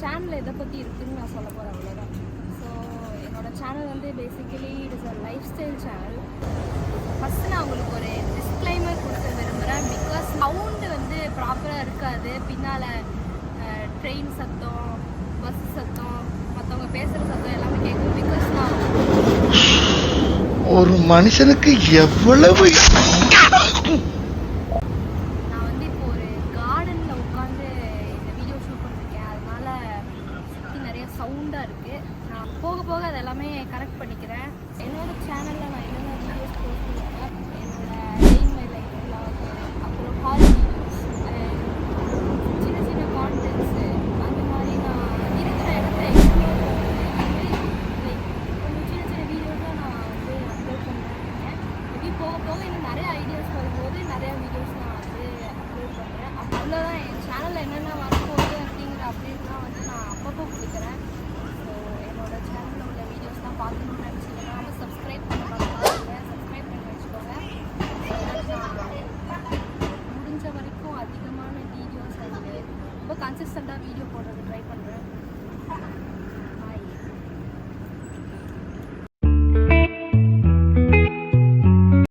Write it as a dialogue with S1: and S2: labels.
S1: Channel எதை பற்றி இருக்குதுன்னு நான் சொல்ல போகிறேன், அவ்வளோதான். ஸோ என்னோடய சேனல் வந்து basically it is a life style channel. First நான் உங்களுக்கு ஒரு டிஸ்க்ளைமர் கொடுக்க விரும்புகிறேன். பிகாஸ் சவுண்டு வந்து ப்ராப்பராக இருக்காது. பின்னால் ட்ரெயின் சத்தம், பஸ் சத்தம், மற்றவங்க பேசுகிற சத்தம் எல்லாமே கேட்கும். பிகாஸ் நான்
S2: ஒரு மனுஷனுக்கு எவ்வளவு
S1: வந்து இப்போ ஒரு கார்டனில் உட்காந்து இந்த வீடியோ ஷூட் பண்ணிருக்கேன். அதனால சுற்றி நிறைய சவுண்டாக இருக்குது. நான் போக போக அது எல்லாமே கரெக்ட் பண்ணிக்கிறேன். என்னோடய சேனலில் நான் என்னென்ன வீடியோஸ் போஸ்ட் பண்ணுவேன், என்னோட டெய்ன் மை லைஃப் விலாக், அப்புறம் ஹால் வீடியோஸ், சின்ன சின்ன கான்டென்ட்ஸு, அந்த மாதிரி நான் இருக்கிற இடத்த எக்ஸ்ப்ளோர் பண்ணுவேன். லைக் கொஞ்சம் சின்ன சின்ன வீடியோஸாக நான் வந்து அப்லோட் பண்ணுவேன். இப்படி போக போக இன்னும் நிறைய ஐடியாஸ் வரும்போது நிறையா வீடியோஸ் நான் வந்து அப்லோட் பண்ணுறேன். அவ்வளோதான். என் சேனலில் என்னென்ன வரப்போகுது அப்படிங்கிற அப்டேட்லாம் வந்து நான் அப்பப்போ கொடுக்குறேன். ஸோ என்னோட சேனலில் உள்ள வீடியோஸ்லாம் பார்க்கணுன்னு நினச்சிங்கன்னா வந்து சப்ஸ்கிரைப் பண்ண பார்த்துக்கோங்க. சப்ஸ்கிரைப் பண்ணி வச்சுக்கோங்க. நான் முடிஞ்ச வரைக்கும் அதிகமான வீடியோஸ் அண்ட் ரொம்ப கன்சிஸ்டண்ட்டாக வீடியோ போடுறது ட்ரை பண்ணுறேன்.